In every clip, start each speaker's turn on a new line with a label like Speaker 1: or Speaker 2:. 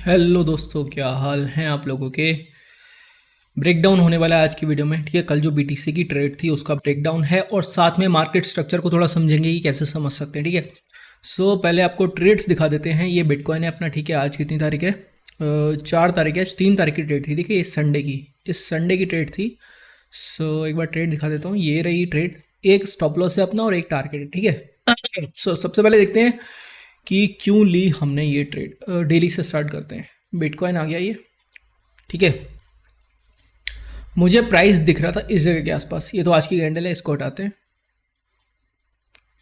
Speaker 1: Hello दोस्तों, क्या हाल हैं आप लोगों के। ब्रेकडाउन होने वाला है आज की वीडियो में। ठीक है, कल जो बीटीसी की ट्रेड थी उसका ब्रेकडाउन है और साथ में मार्केट स्ट्रक्चर को थोड़ा समझेंगे कि कैसे समझ सकते हैं। ठीक है, पहले आपको ट्रेड्स दिखा देते हैं। ये बिटकॉइन है अपना। ठीक है, आज कितनी तारीख है? 4 तारीख है। 3 तारीख की ट्रेड थी। देखिए, इस संडे की ट्रेड थी। एक बार ट्रेड दिखा देता हूँ। ये रही ट्रेड। एक स्टॉप लॉस है अपना और एक टारगेट है। ठीक है, सबसे पहले देखते हैं कि क्यों ली हमने ये ट्रेड। डेली से स्टार्ट करते हैं। बिटकॉइन आ गया ये। ठीक है, मुझे प्राइस दिख रहा था इस जगह के आसपास। ये तो आज की कैंडल है, इसको हटाते हैं।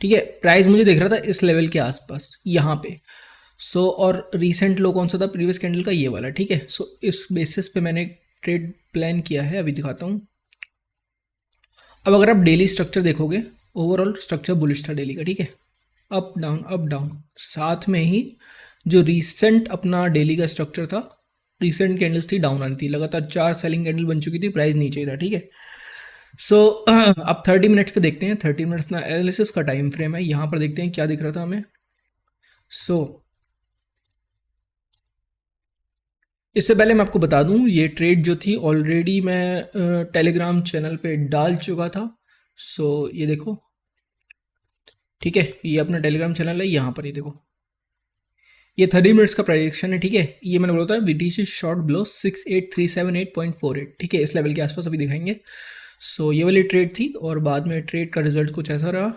Speaker 1: ठीक है, प्राइस मुझे दिख रहा था इस लेवल के आसपास, यहाँ पे। और रीसेंट लो कौन सा था प्रीवियस कैंडल का? ये वाला। ठीक है, इस बेसिस पे मैंने ट्रेड प्लान किया है। अभी दिखाता हूँ। अब अगर आप डेली स्ट्रक्चर देखोगे, ओवरऑल स्ट्रक्चर बुलिश था डेली का। ठीक है, अप डाउन अप डाउन। साथ में ही जो रीसेंट अपना डेली का स्ट्रक्चर था, रीसेंट कैंडल्स थी डाउन आनी थी, लगातार 4 सेलिंग कैंडल बन चुकी थी, प्राइस नीचे ही था। ठीक है, अब 30 मिनट्स पे देखते हैं। 30 मिनट्स ना एनालिसिस का टाइम फ्रेम है। यहाँ पर देखते हैं क्या दिख रहा था हमें। सो इससे पहले मैं आपको बता दूं, ये ट्रेड जो थी ऑलरेडी मैं टेलीग्राम चैनल पे डाल चुका था। ये देखो। ठीक है, ये अपना टेलीग्राम चैनल है। यहाँ पर ये देखो, ये 30 मिनट्स का प्रेडिक्शन है। ठीक है, ये मैंने बोला था बीटीसी शॉर्ट ब्लो 68378.48। ठीक है, इस लेवल के आसपास अभी दिखाएंगे। ये वाली ट्रेड थी और बाद में ट्रेड का रिजल्ट कुछ ऐसा रहा।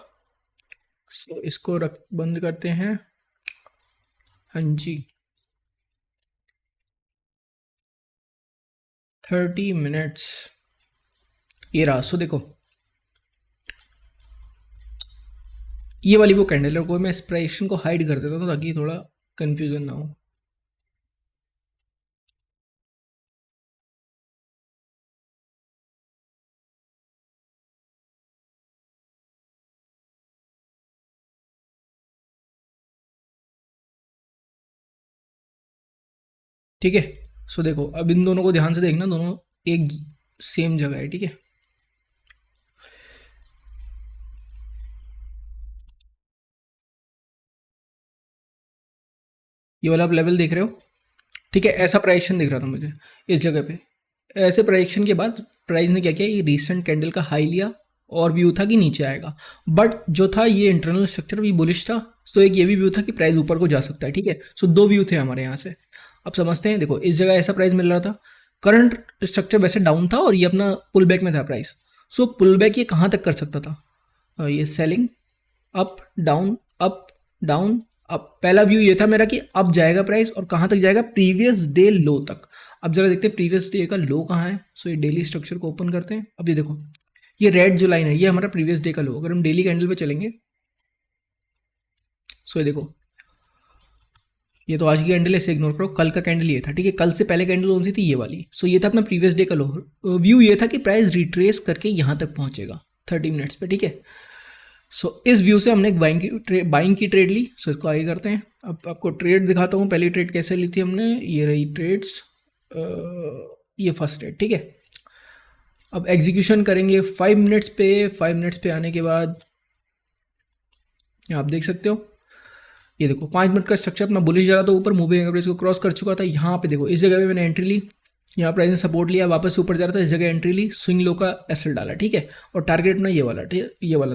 Speaker 1: इसको रख बंद करते हैं। हाँ जी, 30 मिनट्स ये रहा। देखो, ये वाली वो कैंडल है। कोई मैं इस प्राइस को हाइड कर देता हूँ ताकि थोड़ा कंफ्यूजन ना हो। ठीक है, देखो, अब इन दोनों को ध्यान से देखना, दोनों एक सेम जगह है। ठीक है, ये वाला आप लेवल देख रहे हो। ठीक है, ऐसा प्राइक्शन दिख रहा था मुझे इस जगह पे। ऐसे प्राइक्शन के बाद प्राइस ने क्या किया, ये रीसेंट कैंडल का हाई लिया और व्यू था कि नीचे आएगा। बट जो था ये इंटरनल स्ट्रक्चर भी बुलिश था। एक ये भी व्यू था कि प्राइस ऊपर को जा सकता है। ठीक है, दो व्यू थे हमारे यहाँ से। अब समझते हैं। देखो, इस जगह ऐसा प्राइस मिल रहा था। करंट स्ट्रक्चर वैसे डाउन था और ये अपना पुल बैक में था प्राइस। पुल बैक ये कहाँ तक कर सकता था? ये selling, up down up down up. पहला व्यू ये था मेरा कि अब जाएगा प्राइस और कहाँ तक जाएगा? प्रीवियस डे लो तक। अब जरा देखते हैं प्रीवियस डे का लो कहाँ है। ये डेली स्ट्रक्चर को ओपन करते हैं। अब ये देखो, ये रेड जो लाइन है ये हमारा प्रीवियस डे का लो। अगर हम डेली कैंडल पे चलेंगे, ये देखो, ये तो आज की कैंडल है, इसे इग्नोर करो। कल का कैंडल ये था। ठीक है, कल से पहले कैंडल कौन सी थी? ये वाली। ये था अपना प्रीवियस डे का लो। व्यू ये था कि प्राइस रिट्रेस करके यहाँ तक पहुँचेगा 30 मिनट्स पे। ठीक है, इस व्यू से हमने एक बाइंग की ट्रेड ली। इसको आगे करते हैं। अब आपको ट्रेड दिखाता हूँ। पहली ट्रेड कैसे ली थी हमने। ये रही ट्रेड्स। ये फर्स्ट ट्रेड। ठीक है, अब एग्जीक्यूशन करेंगे 5 मिनट्स पे। 5 मिनट्स पे आने के बाद आप देख सकते हो, ये देखो 5 मिनट का स्ट्रक्चर अपना बुलिश जा रहा था ऊपर, मूविंग एवरेज को क्रॉस कर चुका था। यहाँ पे देखो, इस जगह पे मैंने एंट्री ली। यहाँ प्राइस ने सपोर्ट लिया, वापस ऊपर जा रहा था, इस जगह एंट्री ली, स्विंग लो का एसएल डाला। ठीक है, और टारगेट अपना ये वाला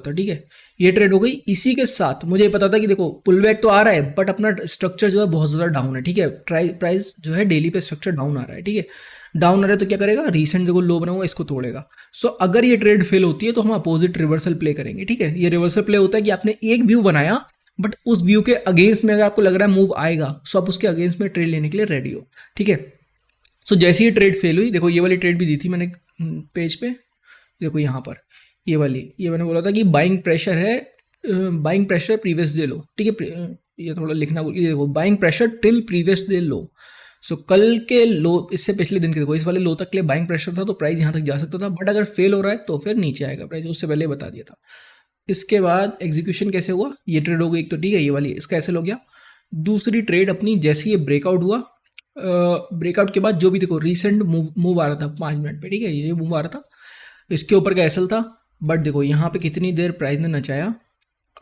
Speaker 1: था। ठीक है, ये ट्रेड हो गई। इसी के साथ मुझे पता था कि देखो पुल बैक तो आ रहा है बट अपना स्ट्रक्चर जो है बहुत ज़्यादा डाउन है। ठीक है, प्राइस जो है डेली पे स्ट्रक्चर डाउन आ रहा है। ठीक है, डाउन आ रहा है तो क्या करेगा? रिसेंट जो लो बना हुआ इसको तोड़ेगा। अगर ये ट्रेड फेल होती है तो हम अपोजिट रिवर्सल प्ले करेंगे। ठीक है, ये रिवर्सल प्ले होता है कि आपने एक व्यू बनाया बट उस व्यू के अगेंस्ट में अगर आपको लग रहा है मूव आएगा, आप उसके अगेंस्ट में ट्रेड लेने के लिए रेडी हो। ठीक है, जैसे ही ट्रेड फेल हुई, देखो ये वाली ट्रेड भी दी थी मैंने पेज पे। देखो यहाँ पर ये वाली, ये मैंने बोला था कि बाइंग प्रेशर है। बाइंग प्रेशर प्रीवियस डे लो। ठीक है, ये थोड़ा लिखना, ये देखो buying pressure till previous day लो। कल के लो, इससे पिछले दिन के देखो, इस वाले लो तक के लिए बाइंग प्रेशर था तो प्राइस यहाँ तक जा सकता था। बट अगर फेल हो रहा है तो फिर नीचे आएगा प्राइस, उससे पहले बता दिया था। इसके बाद एग्जीक्यूशन कैसे हुआ? ये ट्रेड हो गई एक तो। ठीक है, ये वाली इसका ऐसे हो गया। दूसरी ट्रेड अपनी जैसे ये ब्रेकआउट हुआ, ब्रेकआउट के बाद जो भी देखो रिसेंट मूव आ रहा था 5 मिनट पे। ठीक है, ये मूव आ रहा था, इसके ऊपर का एसएल था। बट देखो यहाँ पे कितनी देर प्राइस ने नचाया,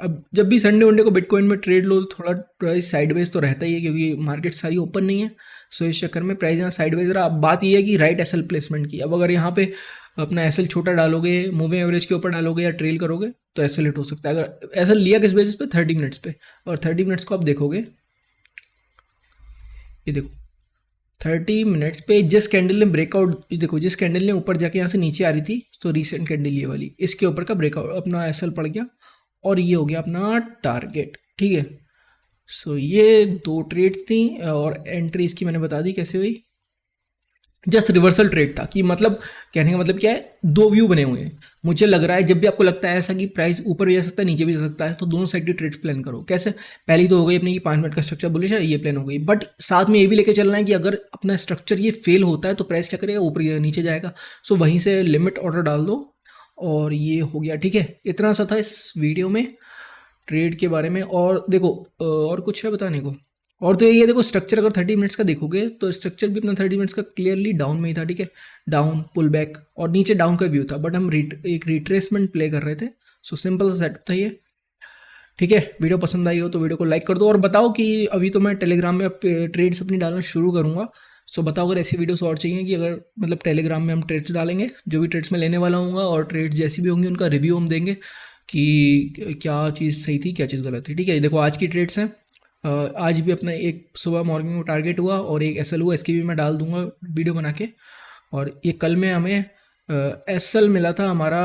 Speaker 1: अब जब भी संडे वनडे को बिटकॉइन में ट्रेड लो तो थोड़ा प्राइस साइडवेज तो रहता ही है, क्योंकि मार्केट सारी ओपन नहीं है। सो इस चक्कर में प्राइस यहाँ साइडवेज रहा। अब बात ये है कि राइट एसएल प्लेसमेंट की। अब अगर यहाँ पे अपना एसएल छोटा डालोगे, मूविंग एवरेज के ऊपर डालोगे या ट्रेल करोगे तो एसएल हिट हो सकता है। अगर एसएल लिया किस बेसिस पे, 30 मिनट्स पे, और 30 मिनट्स को आप देखोगे, ये देखो 30 मिनट्स पे जिस कैंडल ने ब्रेकआउट, देखो जिस कैंडल ने ऊपर जाके यहाँ से नीचे आ रही थी, तो रिसेंट कैंडल ये वाली, इसके ऊपर का ब्रेकआउट अपना एसएल पड़ गया और ये हो गया अपना टारगेट। ठीक है, सो ये 2 ट्रेड्स थी और एंट्री इसकी मैंने बता दी कैसे हुई। जस्ट रिवर्सल ट्रेड था, कि मतलब कहने का मतलब क्या है, 2 व्यू बने हुए हैं। मुझे लग रहा है जब भी आपको लगता है ऐसा कि प्राइस ऊपर भी जा सकता है नीचे भी जा सकता है, तो दोनों साइड की ट्रेड्स प्लान करो। कैसे, पहली तो हो गई अपनी 5 मिनट का स्ट्रक्चर बुलिश है, ये प्लान हो गई, बट साथ में ये भी लेके चलना है कि अगर अपना स्ट्रक्चर ये फेल होता है तो प्राइस क्या करेगा, ऊपर या नीचे जाएगा। सो वहीं से लिमिट ऑर्डर डाल दो और ये हो गया। ठीक है, इतना सा था इस वीडियो में ट्रेड के बारे में। और देखो और कुछ है बताने को, और तो ये देखो स्ट्रक्चर अगर 30 मिनट्स का देखोगे तो स्ट्रक्चर भी अपना 30 मिनट्स का क्लियरली डाउन में ही था। ठीक है, डाउन पुल बैक और नीचे डाउन का व्यू था, बट हम एक रिट्रेसमेंट प्ले कर रहे थे। सो सिंपल सेटअप था ये। ठीक है, वीडियो पसंद आई हो तो वीडियो को लाइक कर दो और बताओ कि अभी तो मैं टेलीग्राम में ट्रेड्स अपनी डालना शुरू करूँगा। सो बताओ अगर ऐसी वीडियोस और चाहिए, कि अगर मतलब टेलीग्राम में हम ट्रेड्स डालेंगे, जो भी ट्रेड्स मैं लेने वाला हूँ, और ट्रेड्स जैसी भी होंगी उनका रिव्यू हम देंगे कि क्या चीज़ सही थी क्या चीज़ गलत थी। ठीक है, देखो आज की ट्रेड्स हैं। आज भी अपना एक सुबह मॉर्निंग में टारगेट हुआ और एक एसएल हुआ, इसकी भी मैं डाल दूंगा वीडियो बना के। और ये कल में हमें एसएल मिला था हमारा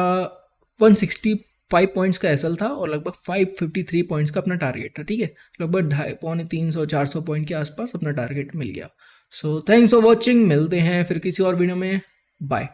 Speaker 1: 165 पॉइंट्स का एसएल था और लगभग 553 पॉइंट्स का अपना टारगेट था। ठीक है, लगभग 250-300-400 पॉइंट के आसपास अपना टारगेट मिल गया। सो थैंक्स फॉर वॉचिंग, मिलते हैं फिर किसी और वीडियो में, बाय।